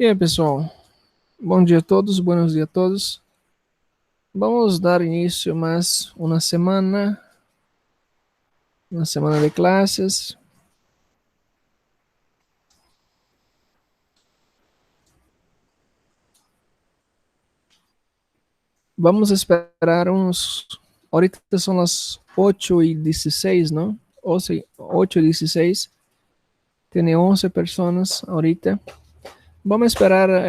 E aí, pessoal? Bom dia a todos, buenos dias a todos. Vamos dar início a mais uma semana de classes. Vamos esperar uns. Ahorita são as 8:16, não? 8:16. Tem 11 pessoas ahorita. Vamos esperar, a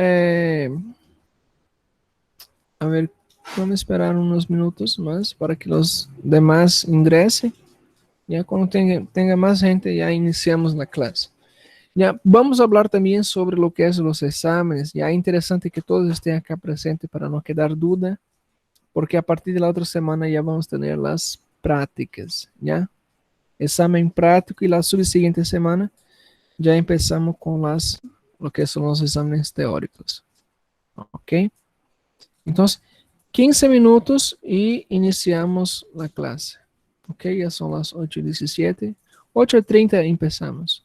ver, vamos esperar uns minutos mais para que os demais ingressem. Já quando tenha mais gente, já iniciamos na classe. Ya, vamos a hablar también sobre lo que es los exámenes. Ya es interesante que todos estén acá presentes para no quedar duda, porque a partir de la otra semana ya vamos a tener las prácticas, ¿ya? Examen práctico y la subsiguiente semana ya empezamos con lo que son los exámenes teóricos, ¿ok? Entonces, 15 minutos y iniciamos la clase, ¿ok? Ya son las 8:17. 8:30 empezamos.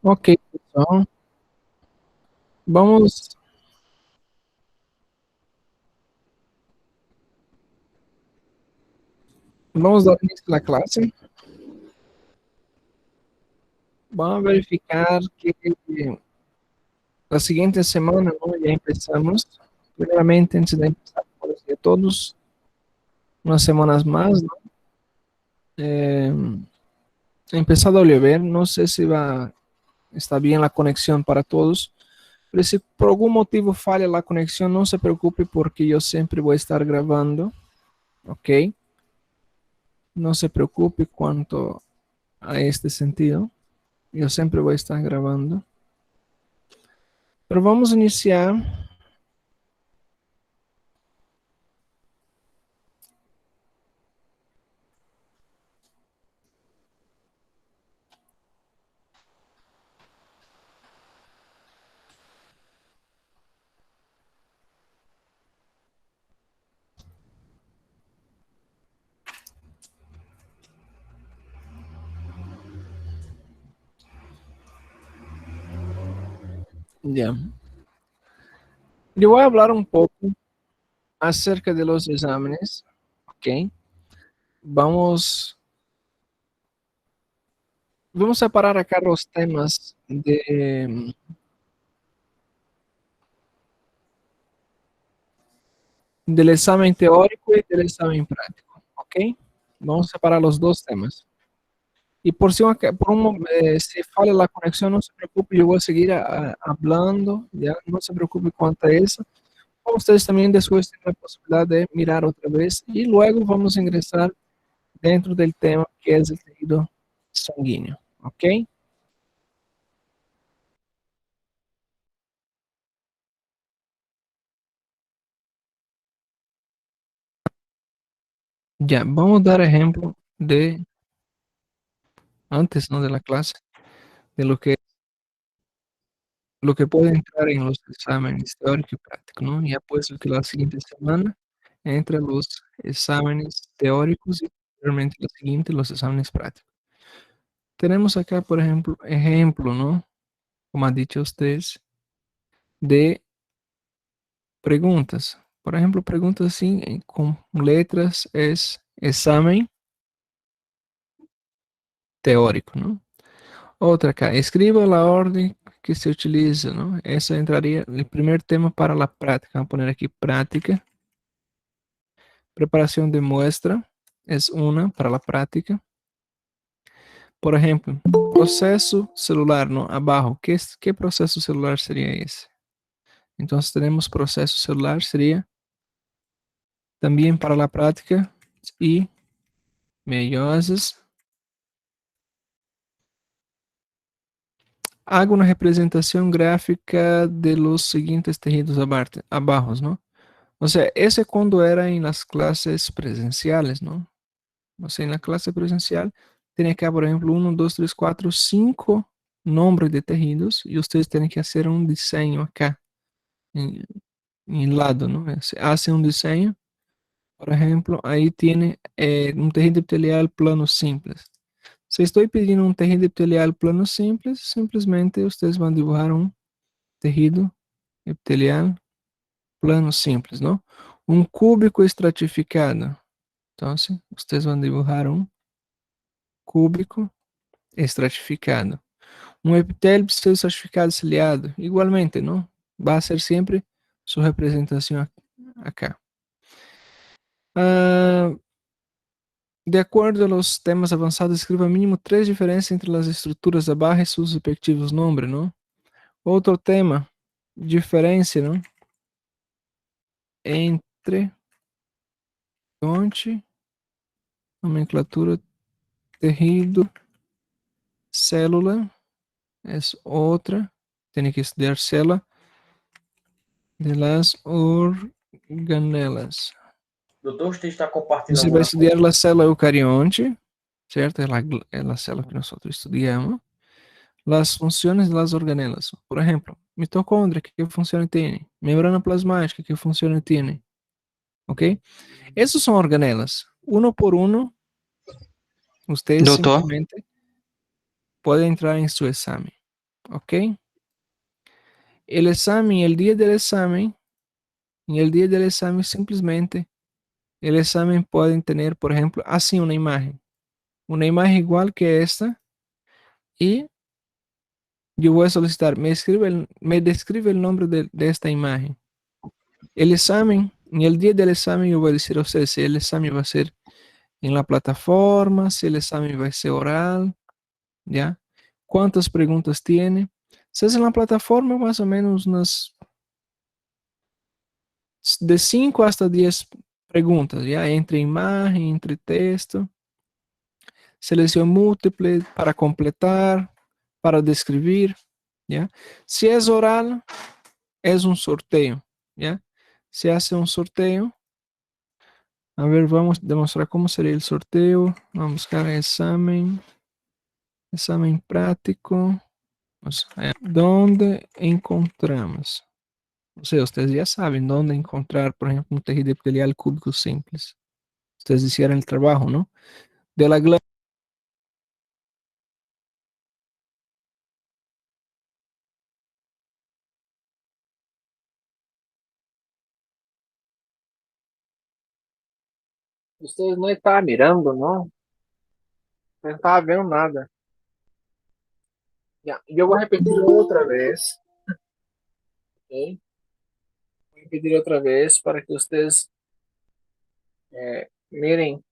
Ok, pessoal. Vamos, vamos dar início à classe. Vamos verificar que la siguiente semana, ¿no? Ya empezamos. Primeramente, antes de empezar, por decir todos, unas semanas más, ¿no? Eh, empezado a llover, no sé si va, está bien la conexión para todos, pero si por algún motivo falla la conexión, no se preocupe porque yo siempre voy a estar grabando, ¿ok? No se preocupe cuanto a este sentido, yo siempre voy a estar grabando. Pero vamos a iniciar. Ya. Yo voy a hablar un poco acerca de los exámenes, ¿ok? Vamos, vamos a separar acá los temas del examen teórico y del examen práctico, ¿ok? Vamos a separar los dos temas. Y por si se falla la conexión, no se preocupe, yo voy a seguir hablando, ya no se preocupe cuanto a eso. Ustedes también después tienen la posibilidad de mirar otra vez y luego vamos a ingresar dentro del tema que es el tejido sanguíneo, ¿ok? Ya, vamos a dar ejemplo de antes, ¿no? De la clase, de lo que puede entrar en los exámenes teóricos y prácticos, ¿no? Ya pues que la siguiente semana entra los exámenes teóricos y posteriormente la siguiente los exámenes prácticos. Tenemos acá, por ejemplo, ¿no? Como han dicho ustedes, de preguntas. Por ejemplo, preguntas así con letras es examen teórico, ¿no? Otra acá, escriba la orden que se utiliza, ¿no? Esa entraría el primer tema para la práctica. Vamos a poner aquí práctica. Preparación de muestra es una para la práctica. Por ejemplo, proceso celular, ¿no? Abajo, ¿qué proceso celular sería ese? Entonces tenemos proceso celular, sería también para la práctica y meioses. Hago una representación gráfica de los siguientes tejidos abajo, ¿no? O sea, ese cuando era en las clases presenciales, ¿no? O sea, en la clase presencial tiene acá, por ejemplo, uno, dos, tres, cuatro, cinco nombres de tejidos y ustedes tienen que hacer un diseño acá en, en el lado, ¿no? Se hace un diseño, por ejemplo, ahí tiene un tejido epitelial plano simples. Si estoy pidiendo un tejido epitelial plano simples, simplemente ustedes van a dibujar un tejido epitelial plano simples, ¿no? Un cúbico estratificado. Entonces, ustedes van a dibujar un cúbico estratificado. Un epitelio pseudoestratificado ciliado, igualmente, ¿no? Va a ser siempre su representación acá. Ah, de acuerdo a los temas avanzados, escriba mínimo tres diferencias entre las estructuras de abajo y sus respectivos nombres, ¿no? Otro tema, diferencia, ¿no? Entre fonte, nomenclatura, tejido, célula, es otra. Tiene que estudiar célula de las organelas. Doutor, você está compartilhando Você vai alguma coisa? estudar a célula eucarionte, ¿cierto? Es la célula que nosotros estudiamos. Las funciones de las organelas. Por ejemplo, mitocondria, ¿qué función tiene? Membrana plasmática, ¿qué función tiene? ¿Ok? Esos son organelas. Uno por uno, ustedes Doutor, simplemente pueden entrar en su examen. ¿ok? El examen, el día del examen, en el día del examen simplemente, el examen puede tener, por ejemplo, así una imagen igual que esta, y yo voy a solicitar, me describe el nombre de esta imagen. El examen, en el día del examen yo voy a decir a usted si el examen va a ser en la plataforma, si el examen va a ser oral, ¿ya? ¿Cuántas preguntas tiene? Si es en la plataforma, más o menos unas de 5 hasta 10 preguntas, ¿ya? Entre imagen, entre texto, selección múltiple para completar, para describir, ¿ya? Si es oral, es un sorteo, ¿ya? Se hace un sorteo. A ver, vamos a demostrar cómo sería el sorteo. Vamos a buscar examen práctico. ¿Dónde encontramos? O sea, ustedes ya saben dónde encontrar, por ejemplo, un tejido epitelial cúbico simples. Ustedes hicieron el trabajo, ¿no? De la glándula. Ustedes no estaban mirando, ¿no? No estaban viendo nada. Ya, yo voy a repetir otra vez. ¿Ok? Voy a repetir otra vez para que ustedes miren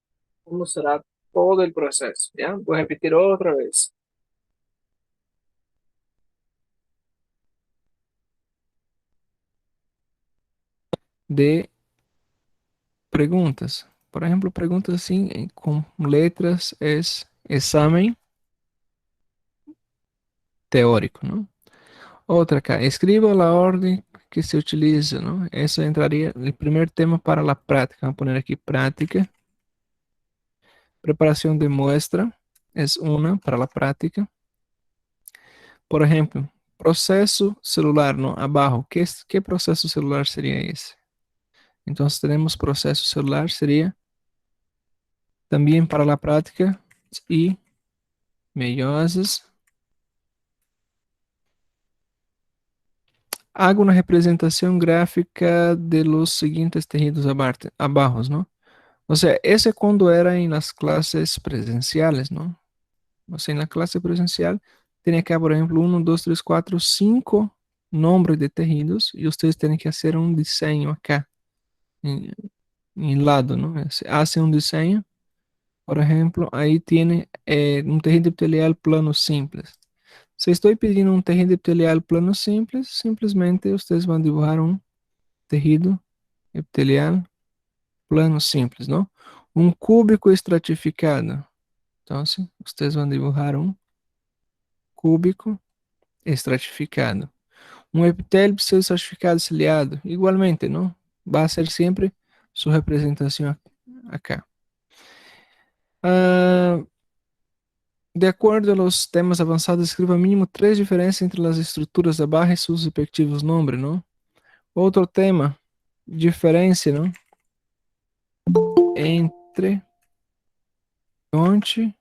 cómo será todo el proceso. ¿Ya? Voy a repetir otra vez. De preguntas. Por ejemplo, preguntas así con letras es examen teórico, ¿no? Otra acá, escriba la orden que se utiliza, ¿no? Eso entraría el primer tema para la práctica. Vamos a poner aquí práctica. Preparación de muestra es una para la práctica. Por ejemplo, proceso celular, ¿no? Abajo, ¿qué proceso celular sería ese? Entonces tenemos proceso celular, sería también para la práctica y meioses. Hago una representación gráfica de los siguientes tejidos abajo, ¿no? O sea, ese cuando era en las clases presenciales, ¿no? O sea, en la clase presencial tenía que, por ejemplo, 1, 2, 3, 4, 5 nombres de tejidos y ustedes tienen que hacer un diseño acá, en, en el lado, ¿no? Se hace un diseño, por ejemplo, ahí tiene un tejido epitelial plano simples. Si estoy pidiendo un tejido epitelial plano simples, simplemente ustedes van a dibujar un tejido epitelial plano simples, ¿no? Un cúbico estratificado. Entonces, ustedes van a dibujar un cúbico estratificado. Un epitelio pseudoestratificado ciliado. Igualmente, ¿no? Va a ser siempre su representación acá. Ah, de acuerdo a los temas avanzados, escriba mínimo 3 diferencias entre las estructuras de barra y sus respectivos nombres, ¿no? Otro tema, diferencia, ¿no? Entre fonte,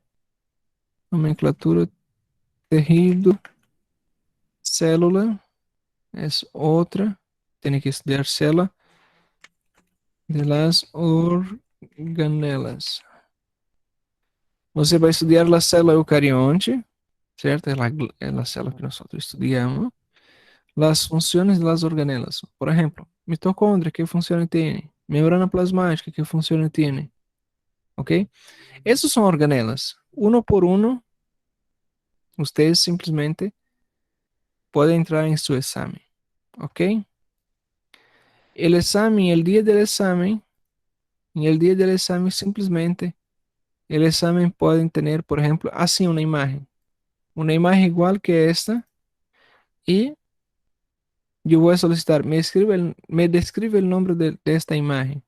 nomenclatura, tejido, célula, es otra. Tiene que estudiar célula de las organelas. Você vai estudar a célula eucarionte, certo? É a célula que nós estudamos. As funções das organelas. Por exemplo, mitocôndria, que função tem? Membrana plasmática, que função tem? Ok? Essas são organelas. Uno por uno, vocês simplesmente podem entrar em seu exame. Ok? El examen, el día del examen, en el día del examen simplemente el examen puede tener, por ejemplo, así una imagen igual que esta, y yo voy a solicitar, me describe el nombre de esta imagen.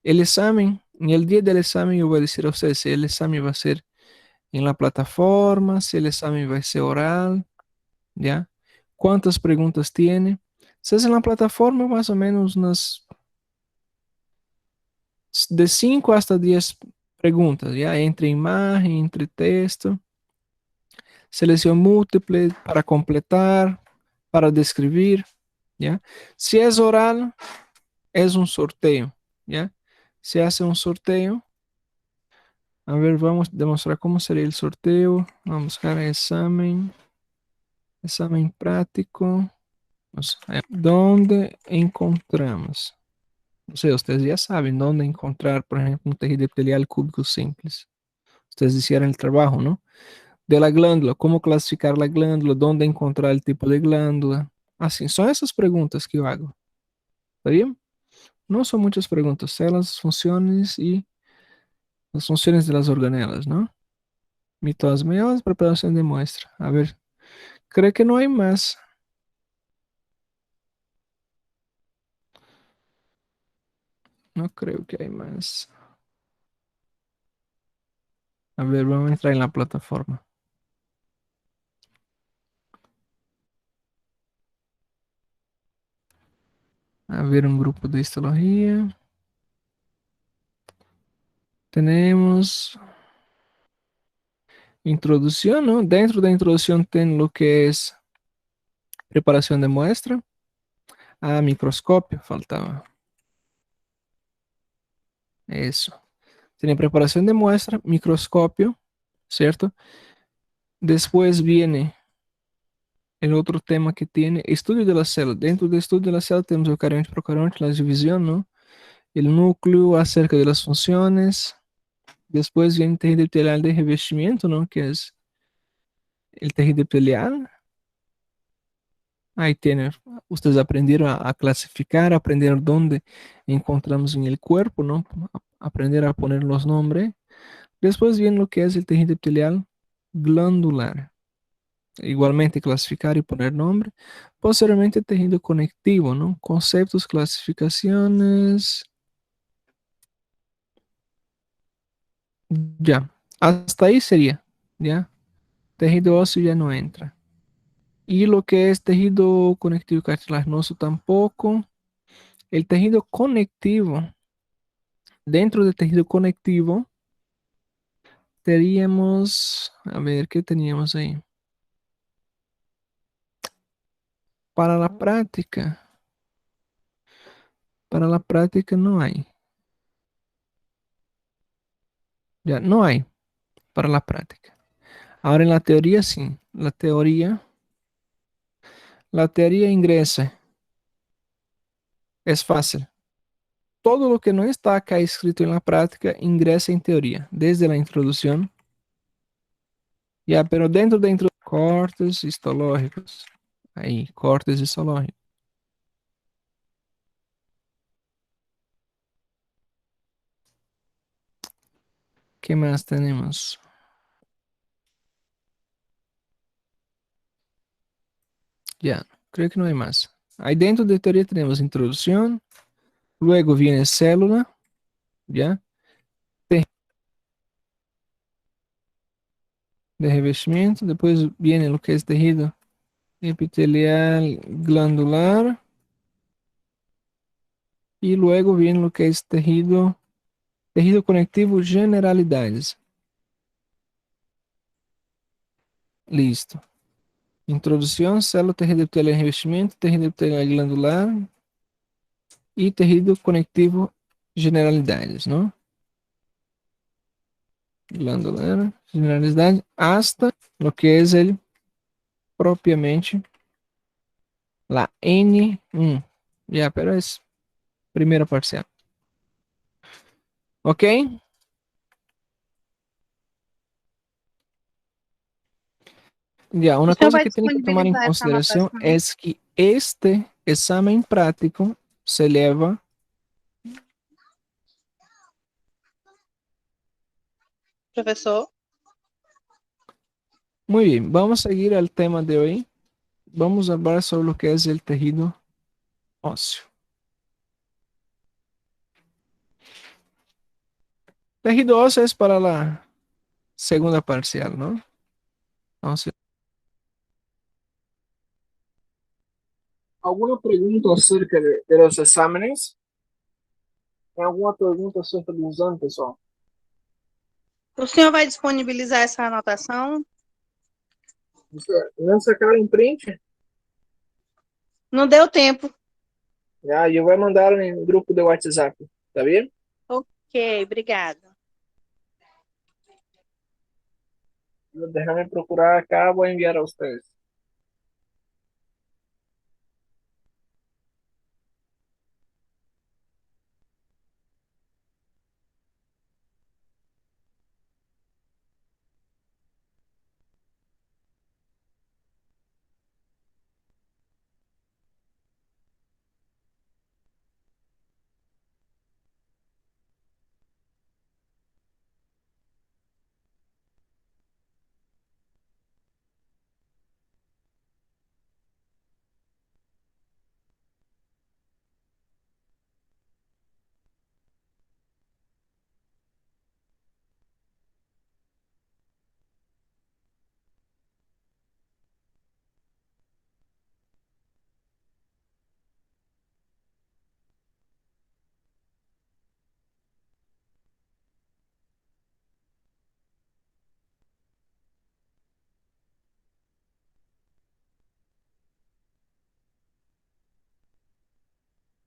El examen, en el día del examen yo voy a decir a usted si el examen va a ser en la plataforma, si el examen va a ser oral, ¿ya? ¿Cuántas preguntas tiene? Si es en la plataforma, más o menos unas de 5 hasta 10 preguntas, ¿ya? Entre imagen, entre texto. selección múltiple, para completar, para describir, ¿ya? Si es oral, es un sorteo, ¿ya? Se hace un sorteo. A ver, vamos a demostrar cómo sería el sorteo. Vamos a buscar examen práctico. ¿Dónde encontramos? No sé, ustedes ya saben dónde encontrar, por ejemplo, un tejido epitelial cúbico simples. Ustedes hicieron el trabajo, ¿no? De la glándula, cómo clasificar la glándula, dónde encontrar el tipo de glándula. Así, son esas preguntas que yo hago. ¿Está bien? No son muchas preguntas, son las funciones y las funciones de las organelas, ¿no? Mitos meiosis, preparación de muestra. A ver, creo que no hay más. No creo que hay más. A ver, vamos a entrar en la plataforma. A ver, un grupo de histología. Tenemos introducción, ¿no? Dentro de introducción ten lo que es preparación de muestra. Ah, microscopio, faltaba. Eso. Tiene preparación de muestra, microscopio, ¿cierto? Después viene el otro tema que tiene, estudio de la célula. Dentro del estudio de la célula tenemos eucarionte, procarionte, la división, ¿no? El núcleo acerca de las funciones. Después viene el tejido epitelial de revestimiento, ¿no? Que es el tejido epitelial. Ahí tiene, ustedes aprendieron a clasificar, aprendieron dónde encontramos en el cuerpo, ¿no? Aprender a poner los nombres. Después viene lo que es el tejido epitelial glandular. Igualmente clasificar y poner nombre. Posteriormente, tejido conectivo, ¿no? Conceptos, clasificaciones. Ya, hasta ahí sería, ¿ya? Tejido óseo ya no entra. Y lo que es tejido conectivo cartilaginoso tampoco. El tejido conectivo, dentro del tejido conectivo, teníamos, a ver, ¿qué teníamos ahí? Para la práctica no hay. Ya, no hay para la práctica. Ahora en la teoría sí. La teoría ingresa. Es fácil. Todo lo que no está acá escrito en la práctica ingresa en teoría, desde la introducción. Ya, pero dentro de cortes histológicos. Ahí, cortes histológicos. ¿Qué más tenemos? Ya, creo que no hay más. Ahí dentro de teoría tenemos introducción, luego viene célula, ¿ya? De revestimiento, después viene lo que es tejido epitelial glandular y luego viene lo que es tejido conectivo generalidades. Listo. Introducción, célula, tejido epitelial revestimiento, tejido epitelial glandular y tejido conectivo generalidades, ¿no? Glandular, generalidades, hasta lo que es el propiamente la N1. Ya, pero es primera parcial. ¿Ok? Ya, O una senhor cosa vai que tiene que tomar en disponibilizar essa consideración anotação? es que este examen práctico se lleva. Professor? Muy bien, vamos a seguir al tema de hoy. Vamos a hablar sobre lo que es el tejido óseo. Tejido óseo es para la segunda parcial, ¿no? Entonces, ¿alguna pregunta acerca de los exámenes? ¿Alguna pregunta acerca de los exámenes, pessoal? O senhor vai disponibilizar essa anotação? ¿No sacaron print? Não deu tempo. Ya, yo voy a mandar en el grupo de WhatsApp. ¿Está bien? Ok, obrigada. Déjame procurar acá, voy a enviar a ustedes.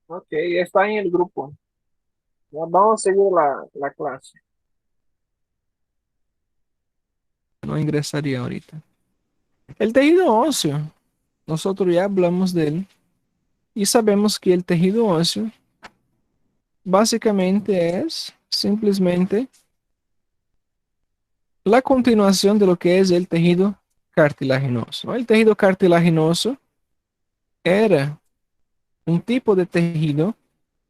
Ok, está en el grupo. Ya vamos a seguir la clase. No ingresaría ahorita. El tejido óseo, nosotros ya hablamos de él y sabemos que el tejido óseo básicamente es simplemente la continuación de lo que es el tejido cartilaginoso, ¿no? El tejido cartilaginoso era un tipo de tejido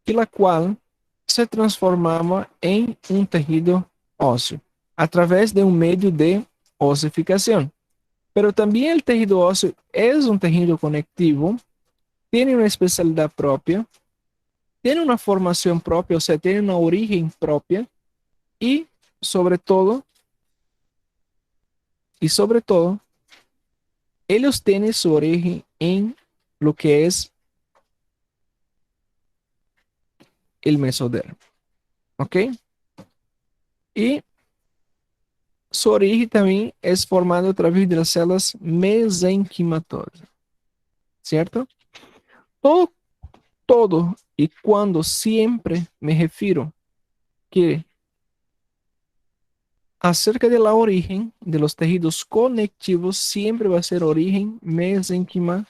que la cual se transformaba en un tejido óseo a través de un medio de osificación. Pero también el tejido óseo es un tejido conectivo, tiene una especialidad propia, tiene una formación propia, o sea, tiene una origen propia y sobre todo, sobre todo, ellos tienen su origen en lo que es el mesodermo, ¿ok? Y su origen también es formado a través de las células mesenquimatosas, ¿cierto? Todo, todo y cuando siempre me refiero que acerca de la origen de los tejidos conectivos, siempre va a ser origen mesenquimatosa.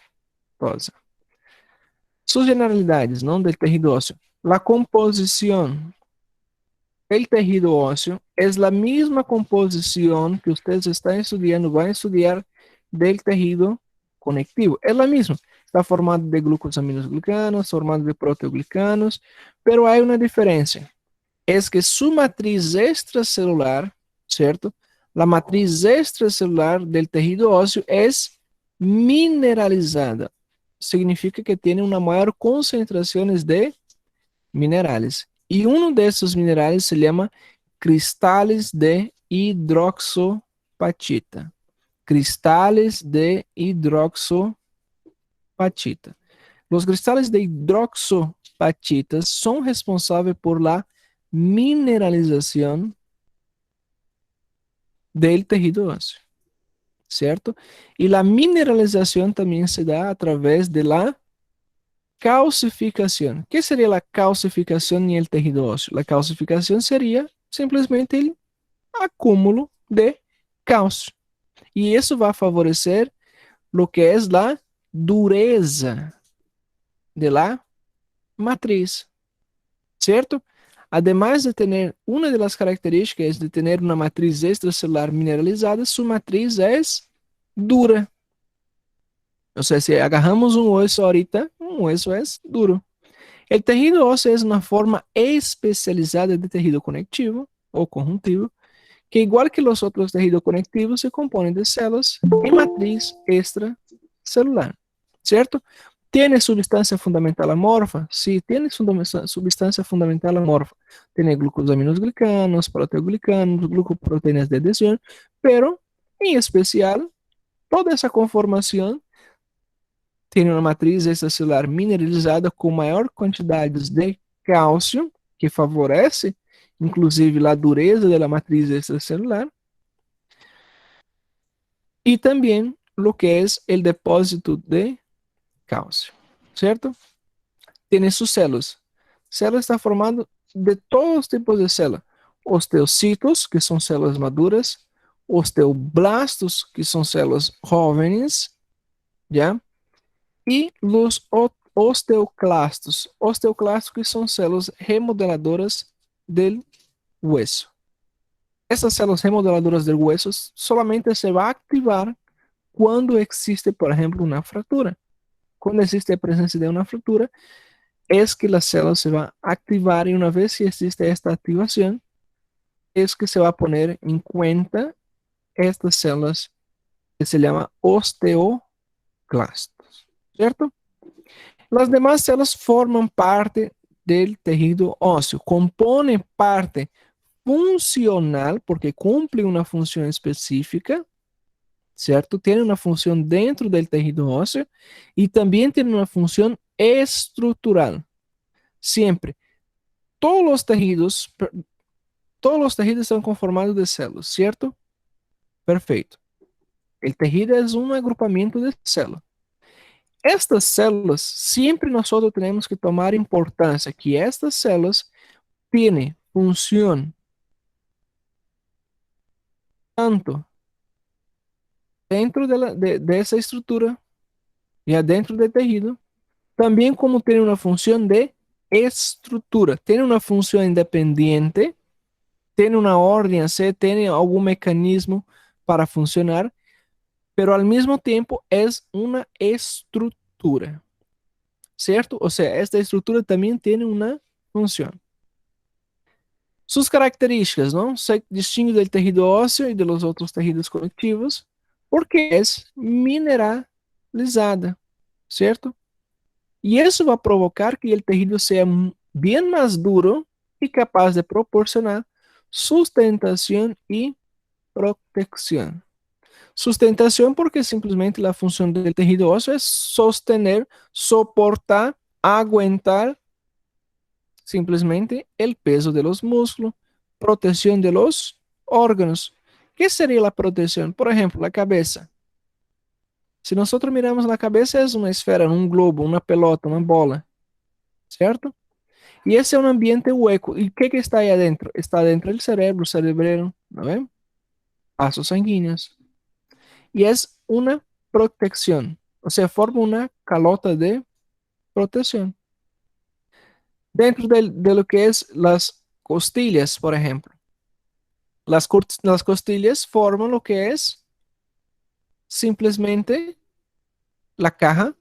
Sus generalidades, ¿no? Del tejido óseo. La composición. El tejido óseo es la misma composición que ustedes están estudiando, van a estudiar del tejido conectivo. Es la misma. Está formado de glucosaminoglicanos, formado de proteoglicanos, pero hay una diferencia. Es que su matriz extracelular, ¿cierto? La matriz extracelular del tejido óseo es mineralizada. Significa que tiene una mayor concentración de minerales. Y uno de esos minerales se llama cristales de hidroxopatita. Cristales de hidroxopatita. Los cristales de hidroxopatitas son responsables por la mineralización del tejido óseo, ¿cierto? Y la mineralización también se da a través de la calcificación. ¿Qué sería la calcificación en el tejido óseo? La calcificación sería simplemente el acúmulo de calcio. Y eso va a favorecer lo que es la dureza de la matriz, ¿cierto? Además de tener una de las características de tener una matriz extracelular mineralizada, su matriz es dura. O sea, si agarramos un hueso ahorita, un hueso es duro. El tejido óseo es una forma especializada de tejido conectivo o conjuntivo, que igual que los otros tejidos conectivos se componen de células en matriz extracelular, ¿cierto? ¿Tiene sustancia fundamental amorfa? Sí, tiene sustancia fundamental amorfa. Tiene glucosaminoglicanos, proteoglicanos, glucoproteínas de adhesión, pero en especial toda esa conformación tiene una matriz extracelular mineralizada con mayor cantidad de cálcio, que favorece inclusive la dureza de la matriz extracelular, y también lo que es el depósito de cálcio, ¿cierto? Tiene sus células. Célula está formada de todos los tipos de células. Osteocitos, que son células maduras, osteoblastos, que son células jóvenes, ¿ya? Y los osteoclastos. Osteoclastos, que son células remodeladoras del hueso. Essas células remodeladoras del hueso solamente se va a activar quando existe, por exemplo, uma fratura. Quando existe a presença de uma fratura, es que la célula se va a activar y una vez que existe esta activación, es que se va a poner en cuenta estas células que se llama osteoclastos, ¿cierto? Las demás células forman parte del tejido óseo, componen parte funcional porque cumple una función específica, ¿cierto? Tiene una función dentro del tejido óseo y también tiene una función estructural. Siempre. Todos los tejidos están conformados de células, ¿cierto? Perfecto. El tejido es un agrupamiento de células. Estas células, siempre nosotros tenemos que tomar importancia que estas células tienen función tanto dentro de esa estructura, ya dentro del tejido, también como tienen una función de estructura. Tienen una función independiente, tiene una orden a hacer, tiene algún mecanismo para funcionar, pero al mismo tiempo es una estructura, ¿cierto? O sea, esta estructura también tiene una función. Sus características, ¿no? Se distingue del tejido óseo y de los otros tejidos conectivos porque es mineralizada, ¿cierto? Y eso va a provocar que el tejido sea bien más duro y capaz de proporcionar sustentación y protección. Sustentación porque simplesmente la función del tejido óseo es sostener, soportar, aguantar simplesmente el peso de los músculos, protección de los órganos. ¿Qué sería la protección? Por ejemplo, la cabeza. Si nosotros miramos la cabeza es una esfera, un globo, una pelota, una bola, ¿cierto? Y ese es un ambiente hueco. ¿Y qué está ahí adentro? Está dentro del cerebro, cerebrero, ¿no ven? Vasos sanguíneos. Y es una protección, o sea, forma una calota de protección. Dentro de lo que es las costillas, por ejemplo, las costillas forman lo que es simplemente la caja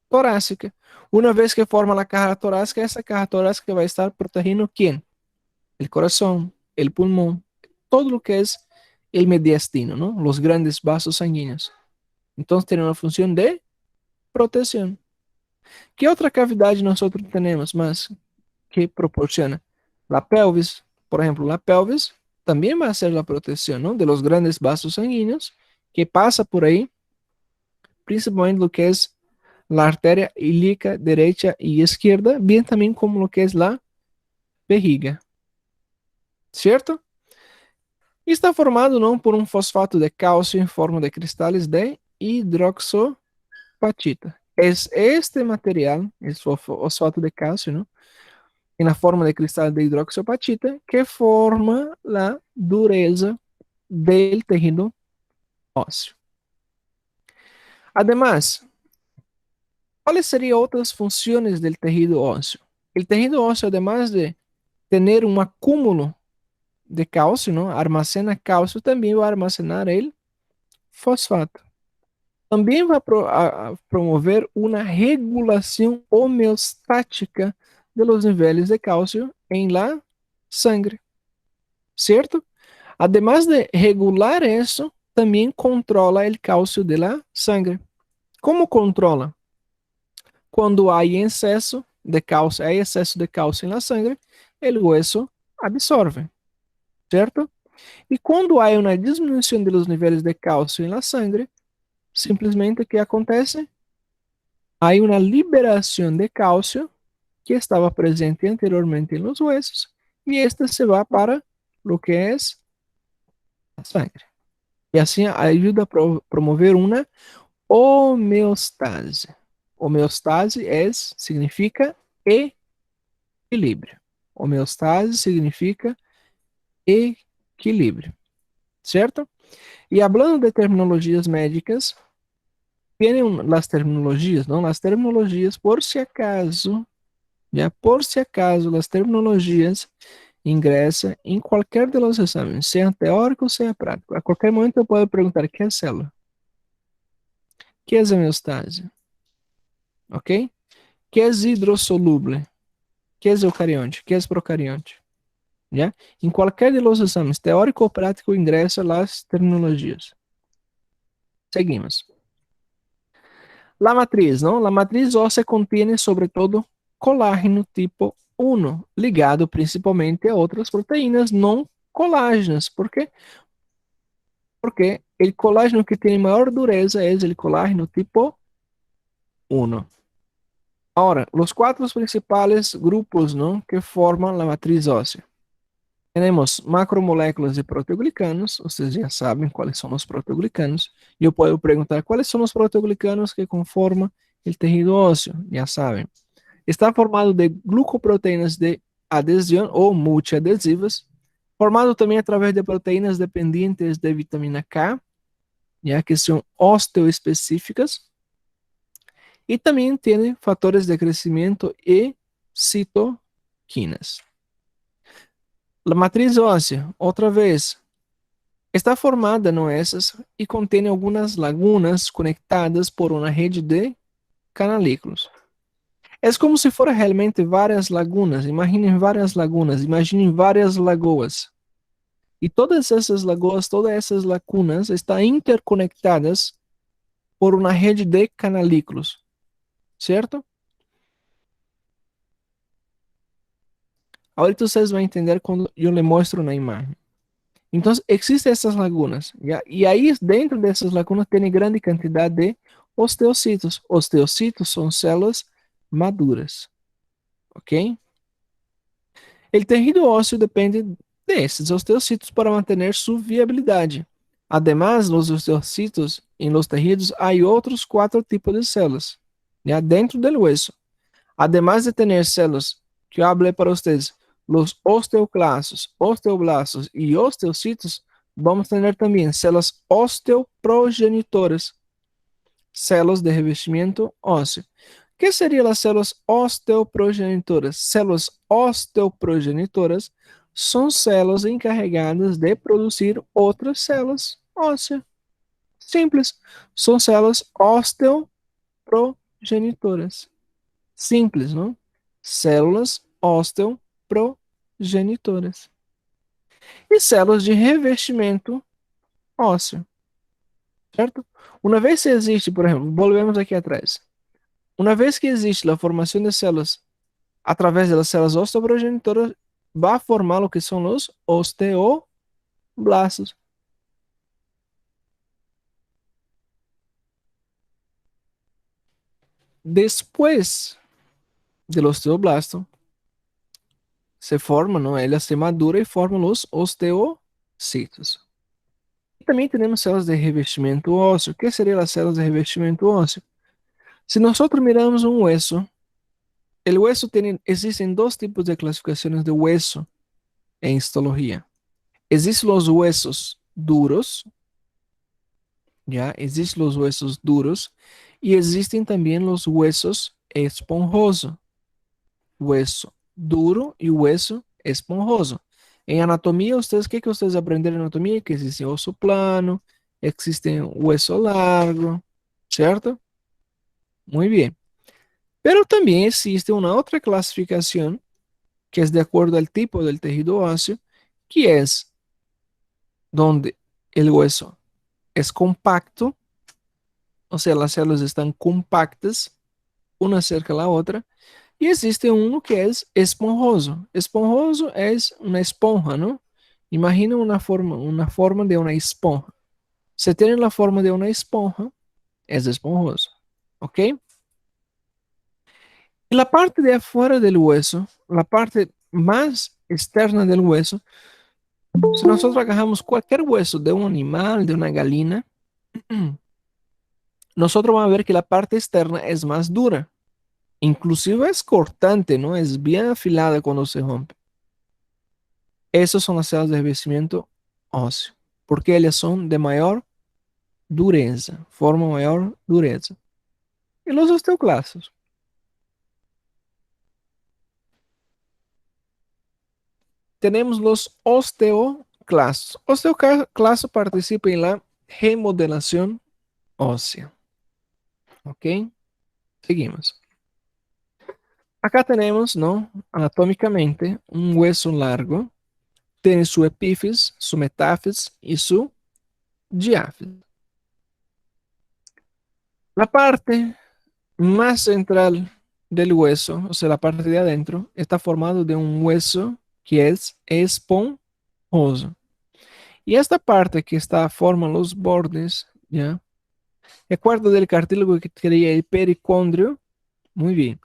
torácica. Una vez que forma la caja torácica, esa caja torácica va a estar protegiendo ¿quién? El corazón, el pulmón, todo lo que es el mediastino, ¿no? Los grandes vasos sanguíneos. Entonces tiene una función de protección. ¿Qué otra cavidad nosotros tenemos más que proporciona? La pelvis, por ejemplo, la pelvis también va a ser la protección, ¿no? De los grandes vasos sanguíneos que pasa por ahí, principalmente lo que es la arteria ilíaca derecha y izquierda, bien también como lo que es la vejiga, ¿cierto? Y está formado, ¿no? Por un fosfato de calcio en forma de cristales de hidroxopatita. Es este material, el fosfato de calcio, ¿no? En la forma de cristal de hidroxopatita que forma la dureza del tejido óseo. Además, ¿cuáles serían otras funciones del tejido óseo? El tejido óseo, además de tener un acúmulo de calcio, ¿no? Almacena calcio, también va a almacenar el fosfato. También va a promover una regulación homeostática de los niveles de calcio en la sangre, ¿cierto? Además de regular eso, también controla el calcio de la sangre. ¿Cómo controla? Cuando hay exceso de calcio en la sangre, el hueso absorbe, ¿cierto? Y cuando hay una disminución de los niveles de calcio en la sangre, simplesmente, ¿qué acontece? Hay una liberación de calcio que estaba presente anteriormente en los huesos y este se va para lo que es la sangre. Y así ayuda a promover una homeostase. Homeostase significa equilíbrio. Homeostase significa equilíbrio, certo? E hablando de terminologias médicas, tienen las terminologias, ¿no? Las terminologias, por si acaso, ya por si acaso, las terminologias ingresa em qualquer de los exames, seja teórico, seja prático. A qualquer momento eu posso perguntar, que é célula? Que é homeostase? Ok? Que é hidrossolúvel? Que é eucarionte? Que é procarionte? Já? Em qualquer de los exames, teórico ou prático, ingressa as terminologias. Seguimos. La matriz, não? La matriz óssea contém, sobretudo, colágeno tipo 1, ligado principalmente a outras proteínas não colágenas. Por quê? Porque o colágeno que tem maior dureza é o colágeno tipo 1. Agora, os quatro principais grupos, não, que formam a matriz óssea. Temos macromoléculas de proteoglicanos, vocês já sabem quais são os proteoglicanos. E eu posso perguntar quais são os proteoglicanos que conformam o tecido ósseo, já sabem. Está formado de glucoproteínas de adesão ou multiadesivas, formado também através de proteínas dependentes de vitamina K, já que são osteoespecíficas, e também tem fatores de crescimento e citoquinas. A matriz óssea, outra vez, está formada nessas e contém algumas lagunas conectadas por uma rede de canalículos. É como se fossem realmente várias lagunas. Imaginem várias lagunas, imaginem várias lagoas. E todas essas lagoas, todas essas lacunas estão interconectadas por uma rede de canalículos, certo? Ahorita vocês vão entender quando eu lhe mostro na imagem. Então, existem essas lagunas. ¿Ya? E aí, dentro dessas lagunas, tem grande quantidade de osteocitos. Osteocitos são células maduras. Ok? O tecido ósseo depende desses osteocitos para manter sua viabilidade. Además, nos osteocitos, em los tejidos, há outros 4 tipos de células, ¿ya? Dentro do hueso. Además de ter células que eu falei para vocês, los osteoclastos, osteoblastos e osteocitos, vamos ter também células osteoprogenitoras, células de revestimento ósseo. O que seriam as células osteoprogenitoras? Células osteoprogenitoras são células encarregadas de produzir outras células ósseas. Simples. São células osteoprogenitoras. Simples, não? Células osteoprogenitoras. E células de revestimento ósseo. Certo? Uma vez que existe, por exemplo, volvemos aqui atrás. Uma vez que existe a formação de células através das células osteoprogenitoras, vai formar o que são os osteoblastos. Depois do osteoblasto, se forma, não? Ela se madura e forma os osteocitos. E também temos células de revestimento ósseo. O que seriam as células de revestimento ósseo? Se nós miramos um hueso, o hueso existem 2 tipos de classificações de hueso em histologia. Existem os huesos duros, já? Existem os huesos duros e existem também os huesos esponjosos. Hueso duro e hueso esponjoso. Em anatomia, vocês, o que vocês aprenderam em anatomia? Que existe osso plano, existe hueso largo, certo? Muito bem. Pero também existe uma outra classificação, que é de acordo ao tipo do tejido ósseo, que é donde el hueso es compacto, o sea, las células están compactas, una cerca de la otra, y existe uno que es esponjoso. Esponjoso es una esponja, ¿no? Imagina una forma de una esponja. Se tiene la forma de una esponja, es esponjoso, ¿ok? Y la parte de afuera del hueso, la parte más externa del hueso, si nosotros agarramos cualquier hueso de un animal, de una gallina, nosotros vamos a ver que la parte externa es más dura. Inclusive es cortante, ¿no? Es bien afilada cuando se rompe. Esas son las células de revestimiento óseo, porque ellas son de mayor dureza, forma mayor dureza. Y los osteoclastos. Tenemos los osteoclastos. Osteoclasto participa en la remodelación ósea. ¿Ok? Seguimos. Acá tenemos, ¿no? Anatómicamente, un hueso largo. Tiene su epífisis, su metáfisis y su diáfisis. La parte más central del hueso, o sea, la parte de adentro, está formado de un hueso que es esponjoso. Y esta parte que está forma los bordes, ¿ya? Recuerda del cartílago que tenía el pericondrio. Muy bien.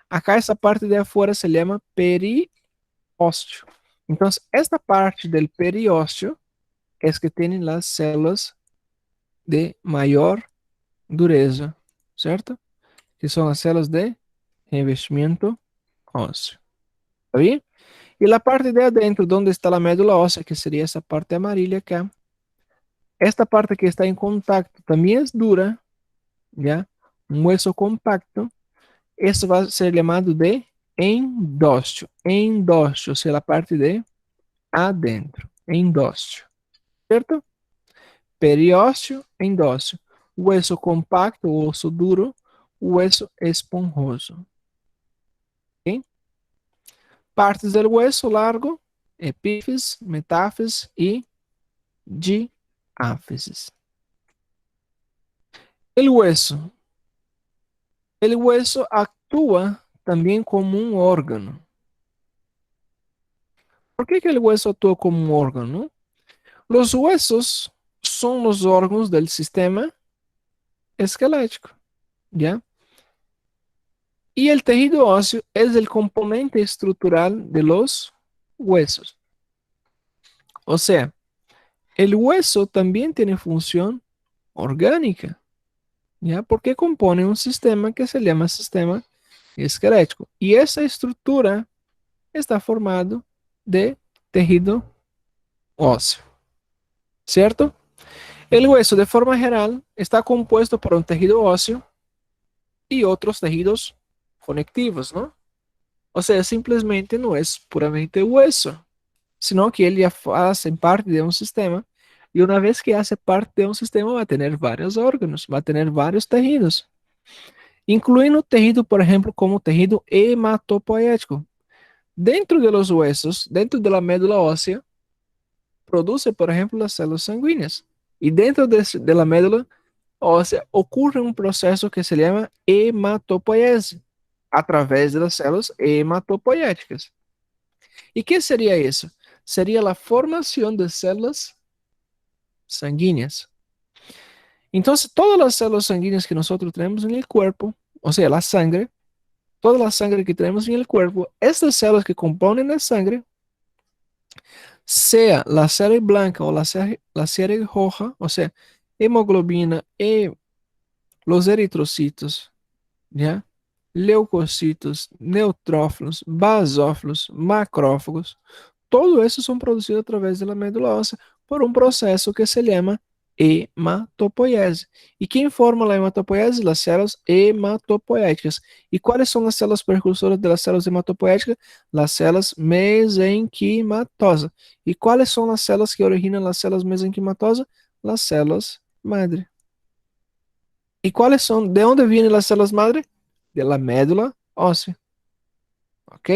Acá esa parte de afuera se llama periósteo. Entonces, esta parte del periósteo es que tienen las células de mayor dureza, ¿cierto? Que son las células de revestimiento óseo. ¿Está bien? Y la parte de adentro, donde está la médula ósea, que sería esa parte amarilla acá, esta parte que está en contacto también es dura, ¿ya? Un hueso compacto. Eso va a ser llamado de endósteo. Endósteo, o sea, la parte de adentro. Endósteo, ¿cierto? Periósteo, endósteo. Hueso compacto, osso duro, hueso esponjoso. ¿Ok? Partes del hueso largo, epífisis, metáfisis y diáfisis. El hueso. El hueso actúa también como un órgano. ¿Por qué que el hueso actúa como un órgano? Los huesos son los órganos del sistema esquelético, ¿ya? Y el tejido óseo es el componente estructural de los huesos. O sea, el hueso también tiene función orgánica, ¿ya? Porque compone un sistema que se llama sistema esquelético. Y esa estructura está formado de tejido óseo, ¿cierto? El hueso, de forma general, está compuesto por un tejido óseo y otros tejidos conectivos, ¿no? O sea, simplemente no es puramente hueso, sino que él ya hace parte de un sistema y una vez que hace parte de un sistema va a tener varios órganos, va a tener varios tejidos, incluyendo tejido, por ejemplo, como tejido hematopoético. Dentro de los huesos, dentro de la médula ósea, produce, por ejemplo, las células sanguíneas. Y dentro de la médula ósea ocurre un proceso que se llama hematopoiese, a través de las células hematopoéticas. ¿Y qué sería eso? Sería la formación de células sanguíneas. Entonces, todas las células sanguíneas que nosotros tenemos en el cuerpo, o sea, la sangre, toda la sangre que tenemos en el cuerpo, estas células que componen la sangre, sea la serie blanca o la serie roja, o sea, hemoglobina y los eritrocitos, ¿ya? Leucocitos, neutrófilos, basófilos, macrófagos, todo eso son producidos a través de la médula ósea por un proceso que se llama hematopoiese. ¿Y quién forma la hematopoiese? Las células hematopoéticas. ¿Y cuáles son las células precursoras de las células hematopoéticas? Las células mesenquimatosas. ¿Y cuáles son las células que originan las células mesenquimatosas? Las células madre. ¿Y cuáles son? ¿De dónde vienen las células madre? De la médula ósea. ¿Ok?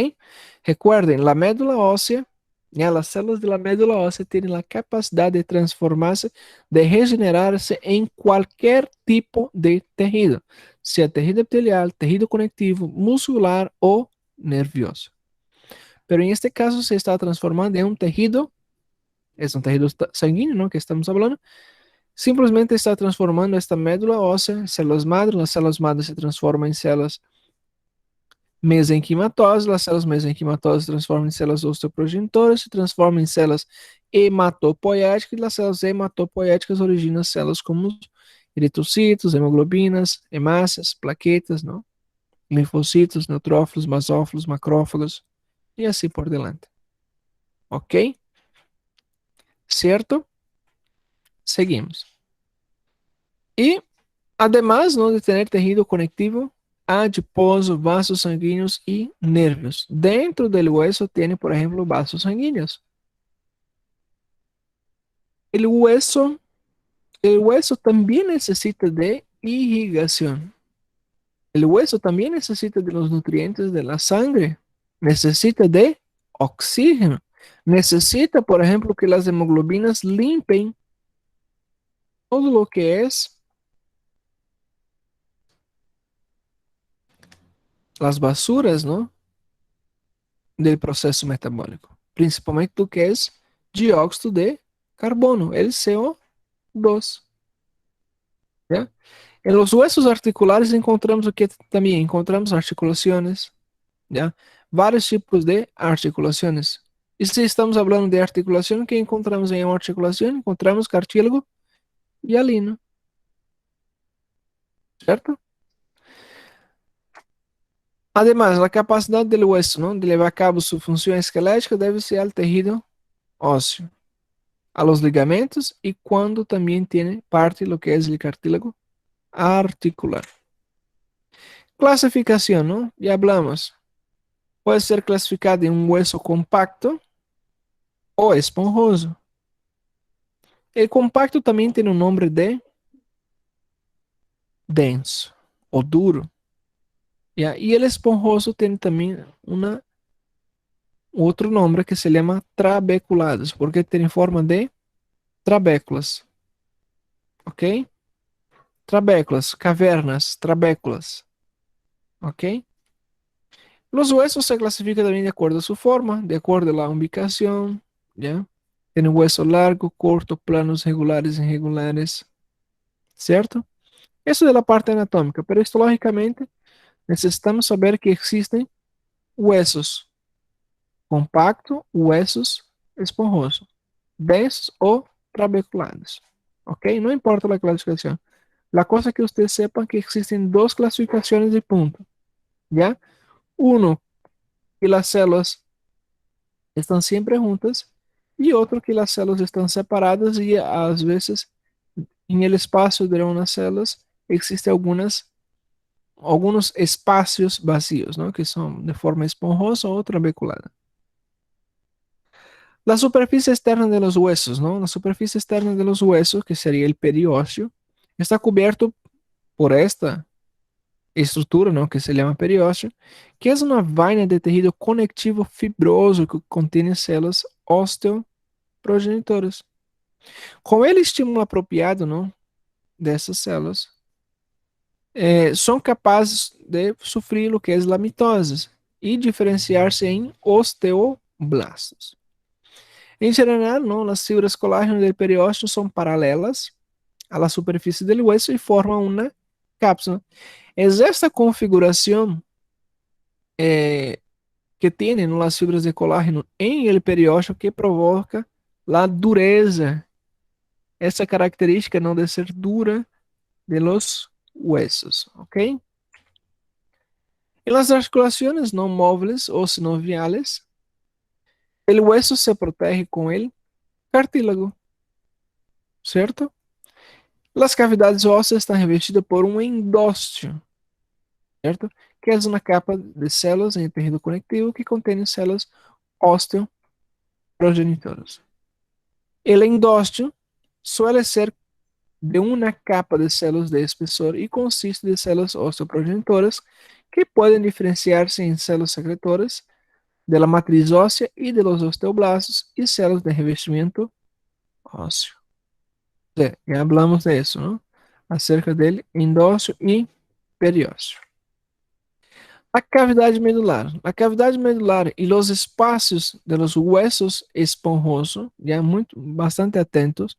Recuerden, la médula ósea, ya las células de la médula ósea tienen la capacidad de transformarse, de regenerarse en cualquier tipo de tejido, sea tejido epitelial, tejido conectivo, muscular o nervioso. Pero en este caso se está transformando en un tejido, es un tejido sanguíneo, ¿no? Que estamos hablando. Simplemente está transformando esta médula ósea en células madre, las células madre se transforman en células mesenquimatosas, las células mesenquimatosas se transforman en células osteoprogenitoras, se transforman en células hematopoéticas, y las células hematopoéticas originam células como eritrocitos, hemoglobinas, hemácias, plaquetas, ¿no? Linfocitos, neutrófilos, basófilos, macrófagos y así por delante. ¿Ok? ¿Cierto? Seguimos. Y además, ¿no?, de tener tejido conectivo, adiposo, vasos sanguíneos y nervios. Dentro del hueso tiene, por ejemplo, vasos sanguíneos. El hueso, el hueso también necesita de irrigación. El hueso también necesita de los nutrientes de la sangre. Necesita de oxígeno. Necesita, por ejemplo, que las hemoglobinas limpen todo lo que es las basuras, ¿no?, del proceso metabólico. Principalmente lo que es dióxido de carbono, el CO2. ¿Ya? En los huesos articulares encontramos o que también encontramos articulaciones, ¿ya? Vários tipos de articulaciones. E se estamos falando de articulação, o que encontramos em uma articulação? Encontramos cartílago e alino, certo? Además, a capacidade do hueso, ¿no?, de levar a cabo sua função esquelética deve-se ao tejido ósseo, a los ligamentos e quando também tem parte lo que é o cartílago articular. Clasificação, ¿no? Ya hablamos. Pode ser classificado em um hueso compacto ou esponjoso. O compacto também tem o nome de denso ou duro. ¿Ya? E o esponjoso tem também outro nome que se chama trabeculados, porque tem forma de trabéculas. Ok? Trabéculas, cavernas, trabéculas. Ok? Los huesos se clasifican también de acuerdo a su forma, de acuerdo a la ubicación, ¿ya? Tiene hueso largo, corto, planos, regulares, irregulares, ¿cierto? Eso de la parte anatómica, pero histológicamente necesitamos saber que existen huesos compactos, huesos esponjosos, densos o trabeculados, ¿ok? No importa la clasificación. La cosa es que ustedes sepan que existen dos clasificaciones de punto, ¿ya? Uno, que las células estão sempre juntas, e outro que as células estão separadas e às vezes em el espaço de umas células existem alguns espaços vazios, ¿no?, que são de forma esponjosa ou trabeculada. La superficie externa de los huesos, ¿no? La superficie externa de los huesos, que sería el periósteo, está cubierto por esta estrutura, ¿no?, que se llama periósteo, que es una vaina de tejido conectivo fibroso que contiene células osteoprogenitoras. Com el estímulo apropriado, ¿no?, dessas células, são capazes de sofrer o que é a mitose e diferenciar-se em osteoblastos. Em geral, ¿no?, as fibras colágeno do periósteo são paralelas à superfície do hueso e formam uma cápsula. É esta configuração que tienen, ¿no?, las fibras de colágeno en el periósteo que provoca la dureza, essa característica, ¿no?, de ser dura de los huesos, ¿ok? En las articulaciones no móviles o sinoviales, el hueso se protege con el cartílago, ¿cierto? Las cavidades óseas están revestidas por un endósteo, ¿cierto?, que é uma capa de células em tejido conectivo que contém células osteoprogenitoras. El endósteo suele ser de uma capa de células de espessor e consiste de células osteoprogenitoras que podem diferenciar-se em células secretoras de la matriz óssea e de los osteoblastos e células de revestimento ósseo. Já hablamos de isso, ¿no?, acerca del endósteo e periósteo. A cavidade medular. A cavidade medular e os espaços de los huesos esponjosos, já bastante atentos,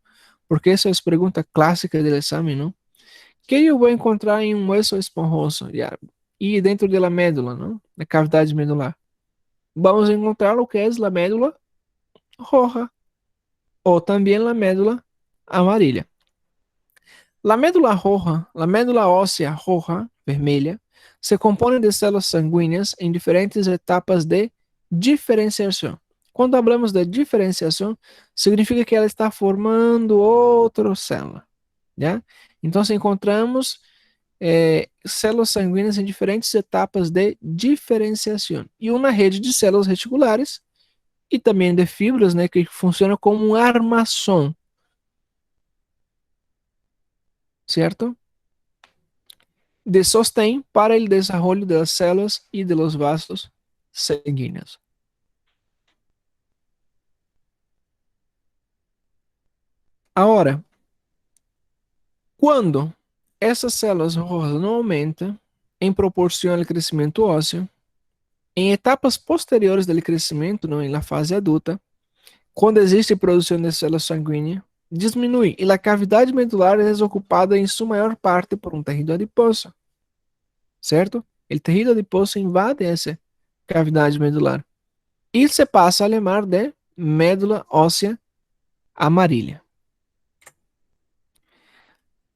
porque essa é a pergunta clássica do exame, ¿no? Que eu vou encontrar em um hueso esponjoso? E dentro da médula, ¿no?, na cavidade medular. Vamos encontrar o que é a médula roja, ou também a médula amarilla. La médula ósea roja, vermelha, se compone de células sanguíneas em diferentes etapas de diferenciação. Quando hablamos de diferenciação, significa que ela está formando outra célula, já? Então, encontramos células sanguíneas em diferentes etapas de diferenciação e uma rede de células reticulares e também de fibras, né, que funciona como um armação, certo? De sostén para el desarrollo de las células y de los vasos sanguíneos. Agora, quando essas células rojas não aumentam em proporção ao crescimento ósseo, em etapas posteriores do crescimento, não, em la fase adulta, quando existe produção de células sanguíneas, diminui e a cavidade medular é desocupada em sua maior parte por um tecido adiposo, certo? O tecido adiposo invade essa cavidade medular e se passa a chamar de médula óssea amarilla.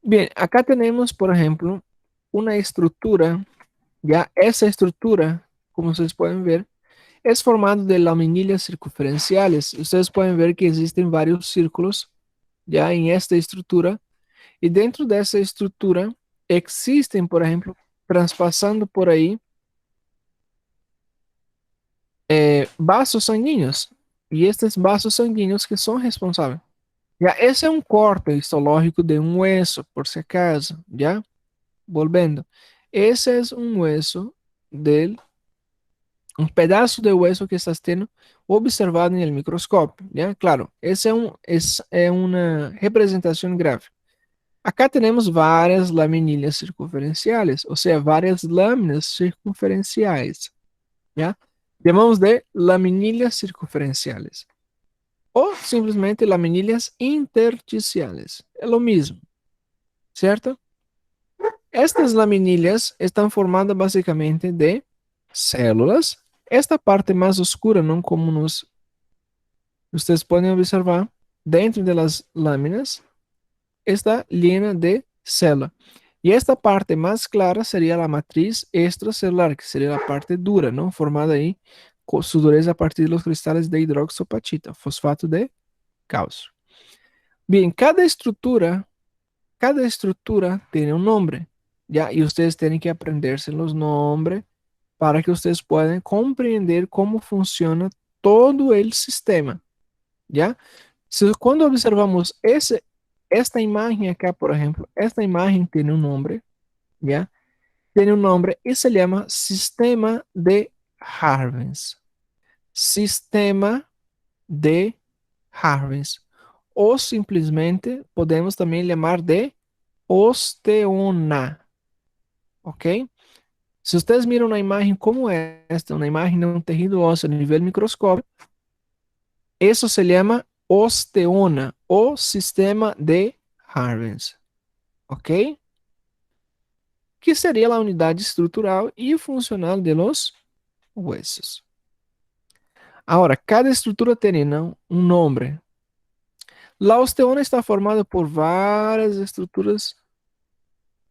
Bem, acá temos, por exemplo, uma estrutura, já essa estrutura, como vocês podem ver, é formada de laminilhas circunferenciais. Vocês podem ver que existem vários círculos já em esta estrutura, e dentro dessa estrutura existem, por exemplo, transpassando por aí, vasos sanguíneos, e estes vasos sanguíneos que são responsáveis. Já esse é um corte histológico de um hueso, por si acaso, já? Volvendo. Esse é um hueso del um pedaço de hueso que estás tendo observado no microscópio, já? Claro, esse é uma representação gráfica. Acá temos várias laminilhas circunferenciais, ou seja, várias lâminas circunferenciais, já? Chamamos de laminilhas circunferenciais. Ou simplesmente laminilhas intersticiales. É o mesmo, certo? Estas laminilhas estão formadas basicamente de células. Esta parte mais escura, não como vocês podem observar, dentro das lâminas, está llena de célula. E esta parte mais clara seria a matriz extracelular, que seria a parte dura, não formada aí com sua dureza a partir dos cristais de hidroxapatita, fosfato de cálcio. Bem, cada estrutura tem um nome, já? E vocês têm que aprender-se os nomes para que vocês possam compreender como funciona todo o sistema, já? Quando observamos esta imagem aqui, por exemplo, esta imagem tem um nome, já? Tem um nome e se chama sistema de Harvens. Sistema de Harvens. Ou simplesmente podemos também chamar de osteona. Ok? Se vocês miram uma imagem como esta, uma imagem de um tecido ósseo a nível microscópico, isso se chama osteona, ou sistema de Harvens. Ok? Que seria a unidade estrutural e funcional de los huesos. Agora, cada estrutura tem um nome. A osteona está formada por várias estruturas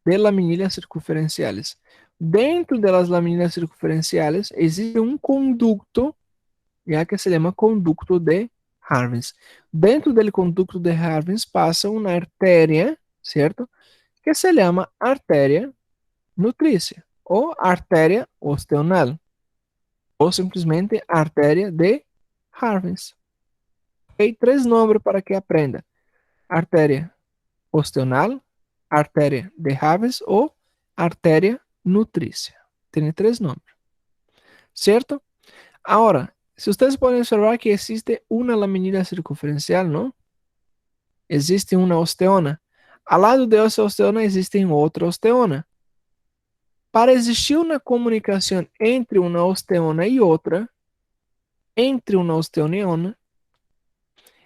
de laminilhas circunferenciais. Dentro das laminilhas circunferenciais existe um conducto, já que se chama conducto de Harvens. Dentro do conducto de Harvens passa uma artéria, certo? Que se chama artéria nutrícia ou artéria osteonal, ou simplesmente artéria de Harvens. Tem 3 nomes para que aprenda: artéria osteonal, artéria de Harvens ou artéria nutrícia. Tem 3 nomes, certo? Agora, se vocês podem observar que existe uma laminilha circunferencial, não? Existe uma osteona. Ao lado dessa osteona existe outra osteona. Para existir uma comunicação entre uma osteona e outra,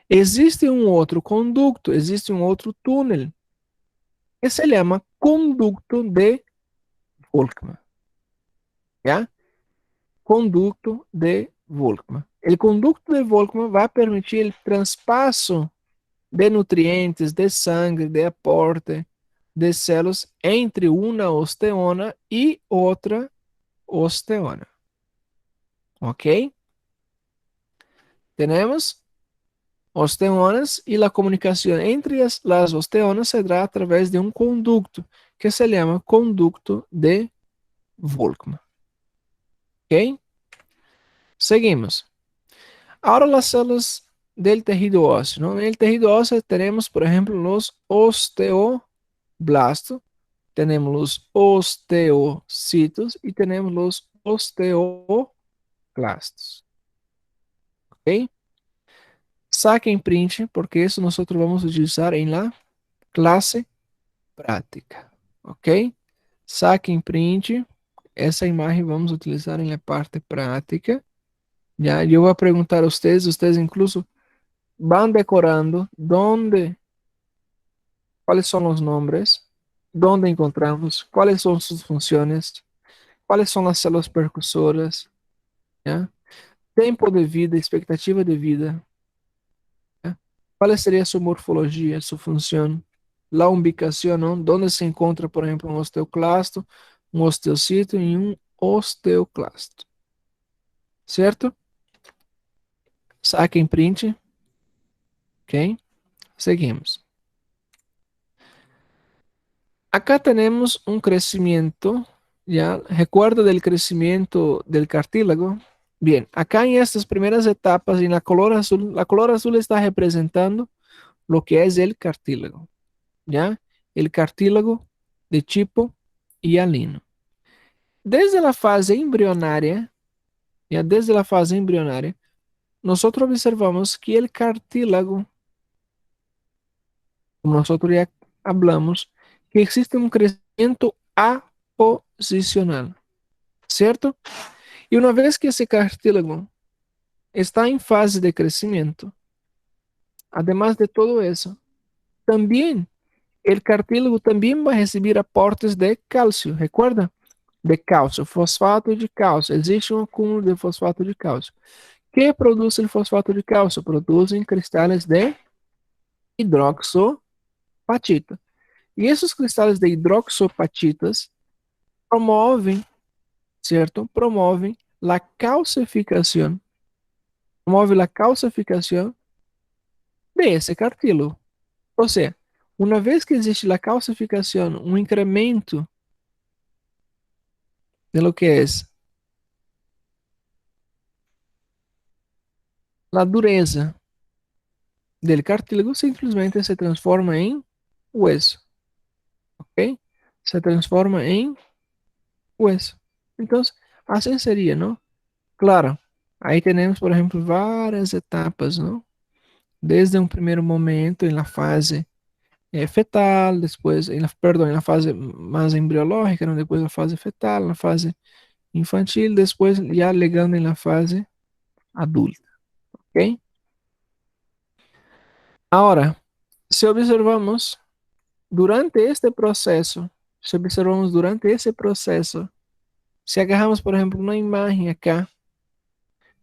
existe um outro conducto, existe um outro túnel, que se chama conducto de Volkmann. ¿Ya? Conducto de Volkmann. O conducto de Volkmann vai permitir o traspasso de nutrientes, de sangue, de aporte de células entre una osteona y otra osteona. ¿Ok? Tenemos osteonas y la comunicación entre las osteonas se da a través de un conducto que se llama conducto de Volkmann. ¿Ok? Seguimos. Ahora las células del tejido óseo, ¿no? En el tejido óseo tenemos, por ejemplo, los osteoblastos, tenemos los osteocitos y tenemos los osteoclastos. ¿Ok? Saquen print, porque eso nosotros vamos a utilizar en la clase práctica. ¿Ok? Saquen print. Esa imagen vamos a utilizar en la parte práctica. Ya, yo voy a preguntar a ustedes incluso van decorando cuáles son los nombres, dónde encontramos, cuáles son sus funciones, cuáles son las células percusoras, ¿ya? Tiempo de vida, expectativa de vida, ¿ya? ¿Cuál sería su morfología, su función, la ubicación, ¿no? ¿Dónde se encuentra, por ejemplo, un osteoclasto, un osteocito y un osteoclasto? ¿Cierto? Saquen print. Ok, seguimos. Acá tenemos un crecimiento, ¿ya? Recuerda del crecimiento del cartílago. Bien, acá en estas primeras etapas, en la color azul está representando lo que es el cartílago, ¿ya? El cartílago de tipo hialino. Desde la fase embrionaria, ya desde la fase embrionaria, nosotros observamos que el cartílago, como nosotros ya hablamos, que existe un crecimiento aposicional, ¿cierto? Y una vez que ese cartílago está en fase de crecimiento, además de todo eso, también el cartílago también va a recibir aportes de calcio, recuerda? De calcio, fosfato de calcio. Existe um acúmulo de fosfato de calcio. ¿Qué produce el fosfato de calcio? Producen cristales de hidroxopatita. Y esos cristales de hidroxopatitas promovem, ¿cierto? Promovem la calcificación. Promove la calcificación de ese cartílago. O sea, una vez que existe la calcificación, un incremento de lo que es la dureza del cartílago, simplesmente se transforma en hueso. ¿Ok? Se transforma en hueso. Entonces, así sería, ¿no? Claro, ahí tenemos, por ejemplo, várias etapas, ¿no? Desde un primer momento en la fase fetal, después, perdón, en la fase más embriológica, ¿no? Después la fase fetal, la fase infantil, después ya llegando en la fase adulta, ¿ok? Ahora, si observamos durante este proceso, si observamos durante ese proceso, si agarramos, por ejemplo, una imagen acá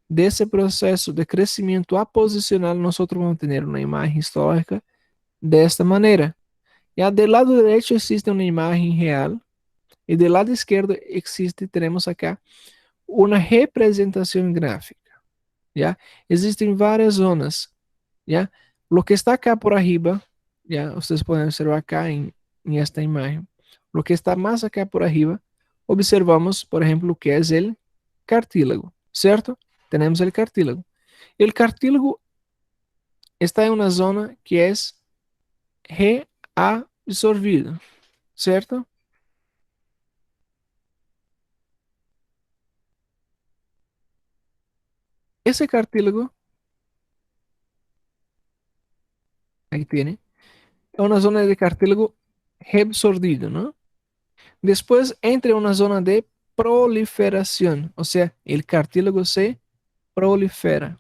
de ese proceso de crecimiento aposicional, nosotros vamos a tener una imagen histórica de esta manera. Ya del lado derecho existe una imagen real y del lado izquierdo existe, tenemos acá una representación gráfica. ¿Ya? Existen varias zonas, ¿ya? Lo que está acá por arriba, ¿ya? Ustedes pueden observar acá en esta imagen. Lo que está más acá por arriba, observamos, por ejemplo, lo que es el cartílago, ¿cierto? Tenemos el cartílago. El cartílago está en una zona que es reabsorbido, ¿cierto? Ese cartílago, ahí tiene, es una zona de cartílago reabsorbido, ¿no? Después entra una zona de proliferación, o sea, el cartílago se prolifera.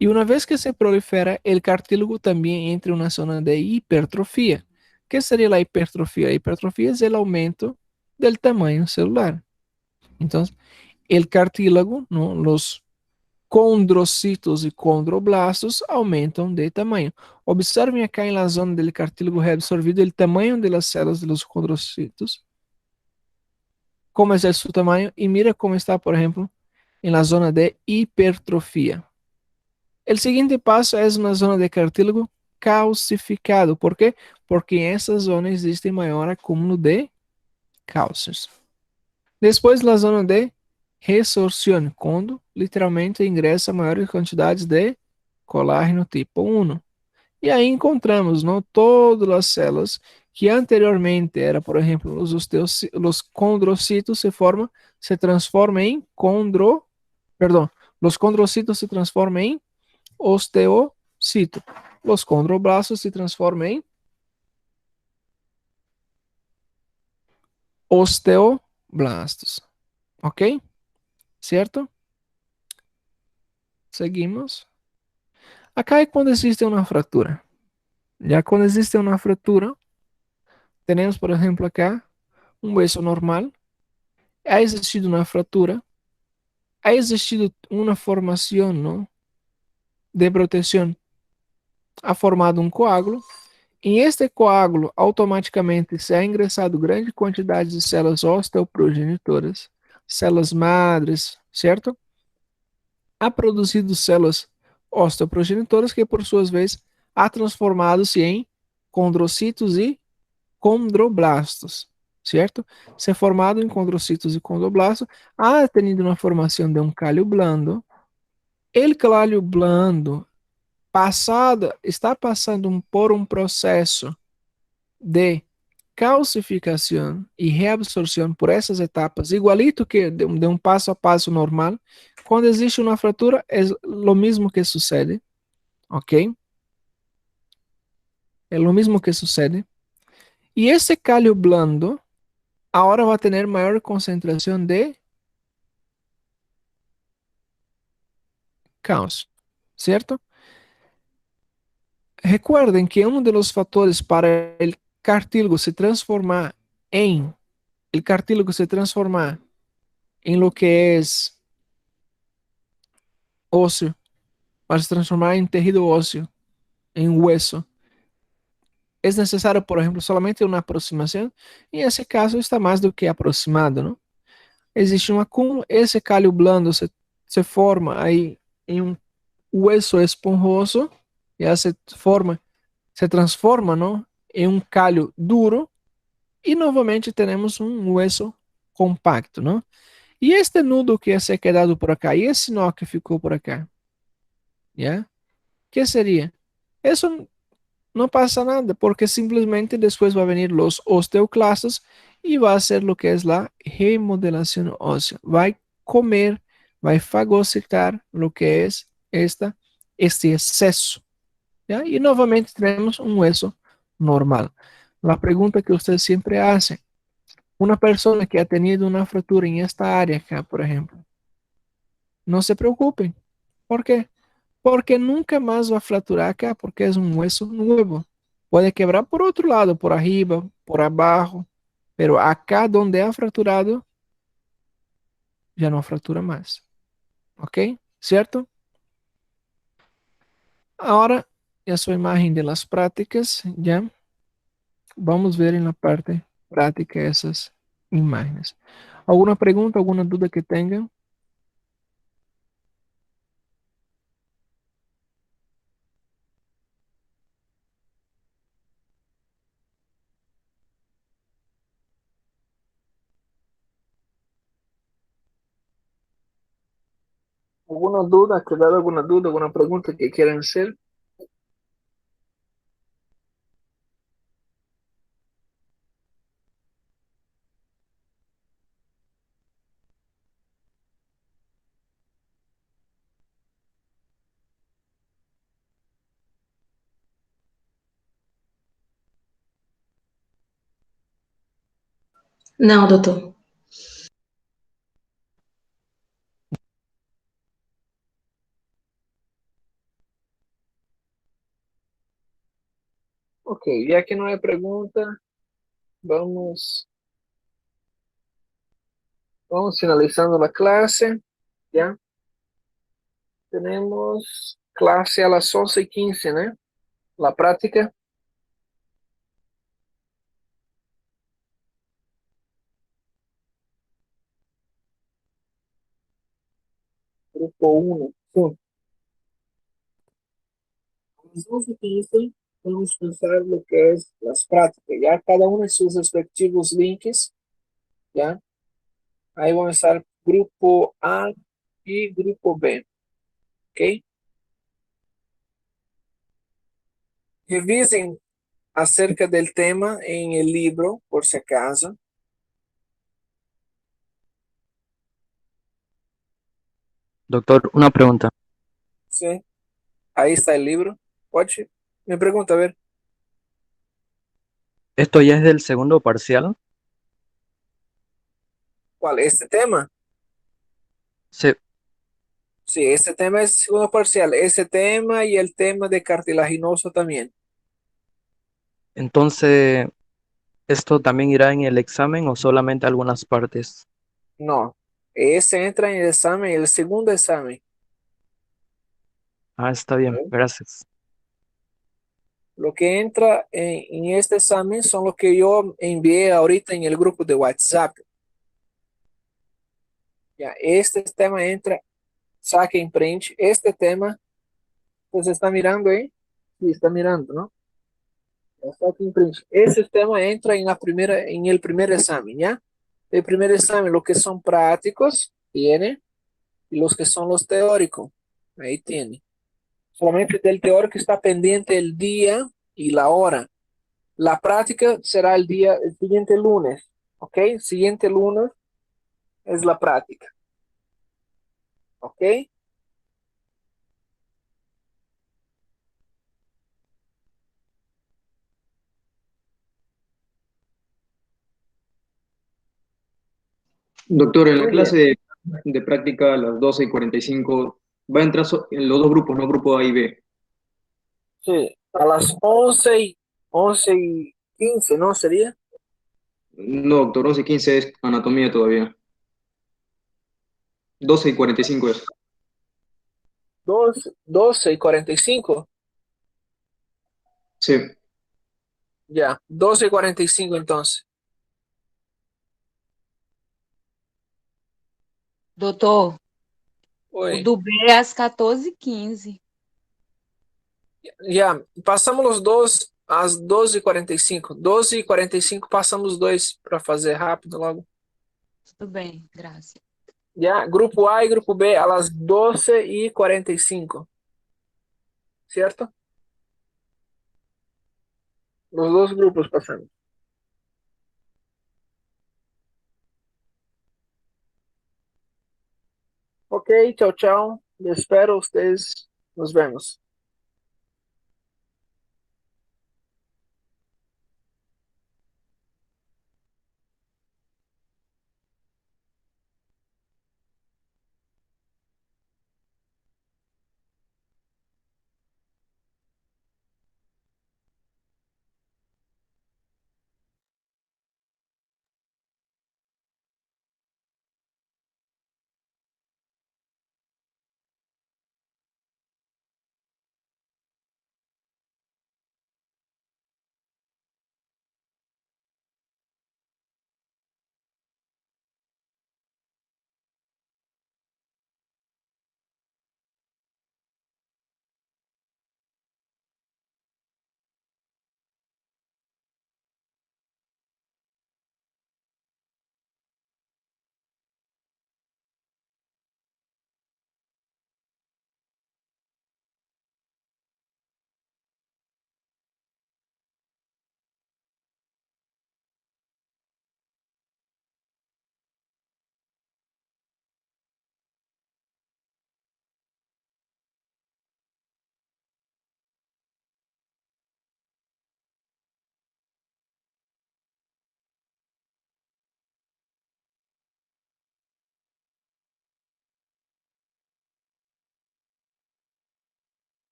Y una vez que se prolifera, el cartílago también entra en una zona de hipertrofia. ¿Qué sería la hipertrofia? La hipertrofia es el aumento del tamaño celular. Entonces, el cartílago, ¿no? condrocitos e condroblastos aumentam de tamanho. Observem acá em la zona del cartílago reabsorvido el tamaño de las células de los condrocitos, cómo es su tamaño, y mira cómo está, por ejemplo, en la zona de hipertrofia. El siguiente paso es una zona de cartílago calcificado. ¿Por qué? Porque en esa zona existe mayor acúmulo de cálcios. Después la zona de resorción, quando literalmente ingressa maiores quantidades de colágeno tipo 1. E aí encontramos, não, todas as células que anteriormente era, por exemplo, os condrocitos se transformam em os condrocitos se transformam em osteocito. Os condroblastos se transformam em osteoblastos. Ok? Certo? Seguimos. Acá é quando existe uma fratura. Já quando existe uma fratura, temos, por exemplo, acá um hueso normal. Ha existido uma fratura. Ha existido uma formação, ¿no?, de proteção. Ha formado um coágulo. Em este coágulo, automaticamente se ha ingressado grande quantidade de células osteoprogenitoras, células madres, certo? Ha produzido células osteoprogenitoras que, por suas vezes, ha transformado-se em condrocitos e condroblastos, certo? Se formado em condrocitos e condroblastos, ha tenido uma formação de um cálio blando. El cálio blando está passando por um processo de calcificação e reabsorção por essas etapas, igualito que de um passo a passo normal. Quando existe uma fratura, é o mesmo que sucede, ok? É o mesmo que sucede. E esse cálio blando agora vai ter maior concentração de cálcio, certo? Recuerden que um dos fatores para o cartílago se transformar em lo que é ósseo, para se transformar em tecido ósseo, em hueso, é necessário, por exemplo, solamente uma aproximação, e esse caso está mais do que aproximado, não? Existe um acúmulo, esse cálio blando se forma aí em um hueso esponjoso, já se transforma, não, em um cálio duro, e novamente temos um hueso compacto, não? E este nudo que ia ser quedado por acá, e esse nó que ficou por acá, já? Que seria? Isso não passa nada, porque simplesmente depois vai vir os osteoclastos e vai ser o que é a remodelação óssea. Vai comer, vai fagocitar o que é este excesso. ¿Ya? Y novamente tenemos un hueso normal. La pregunta que usted siempre hace, una persona que ha tenido una fractura en esta área acá, por ejemplo, no se preocupen. ¿Por qué? Porque nunca más va a fracturar acá, porque es un hueso nuevo. Puede quebrar por otro lado, por arriba, por abajo, pero acá donde ha fracturado, ya no fractura más. ¿Ok? ¿Cierto? Ahora, ya su imagen de las prácticas, ya. Vamos ver na parte prática essas imagens. Alguma pergunta, alguma dúvida que tenham? Alguma dúvida? Quedado alguma dúvida, alguma pergunta que queiram ser? Não, doutor. Ok, já que não é pergunta, vamos finalizando a classe, já? tenemos clase a las 11:15, ¿no? La práctica. Grupo 1. Sí. A las 11:15 vamos a pensar lo que es las prácticas. Ya cada uno en sus respectivos links. ¿Ya? Ahí vamos a estar grupo A y grupo B. ¿Ok? Revisen acerca del tema en el libro, por si acaso. Doctor, una pregunta. Sí. Ahí está el libro. Oye, me pregunta, a ver, ¿Esto ya es del segundo parcial? ¿cuál? ¿Este tema? Sí. Sí, este tema es segundo parcial. Ese tema y el tema de cartilaginoso también. Entonces, ¿esto también irá en el examen o solamente algunas partes? No. Ese entra en el examen, el segundo examen. Ah, está bien, gracias. Lo que entra en este examen son los que yo envié ahorita en el grupo de WhatsApp. Ya, este tema entra, saque en print. Este tema, pues está mirando ahí. Sí, está mirando, ¿no? Ya saque en print. Ese tema entra en el primer examen, ¿ya? El primer examen, lo que son prácticos, tiene, y los que son los teóricos, ahí tiene. Solamente del teórico está pendiente el día y la hora. La práctica será el siguiente lunes, ¿ok? Siguiente lunes es la práctica, ¿ok? Doctor, en la Muy bien. clase de práctica a las 12:45 va a entrar en los dos grupos, ¿no? Grupo A y B. Sí, a las 11:15, ¿no? Sería No, doctor, 11:15 es anatomía todavía. 12:45 es. 12:45. Sí. Ya, 12:45 entonces. Doutor, o Oi. do B é às 14h15. Já, passamos os dois às 12:45. 12:45 passamos os dois para fazer rápido logo. Tudo bem, graças. Já, grupo A e grupo B às 12:45. Certo? Os dois grupos passamos. Ok, tchau, tchau. Eu espero vocês. Nos vemos.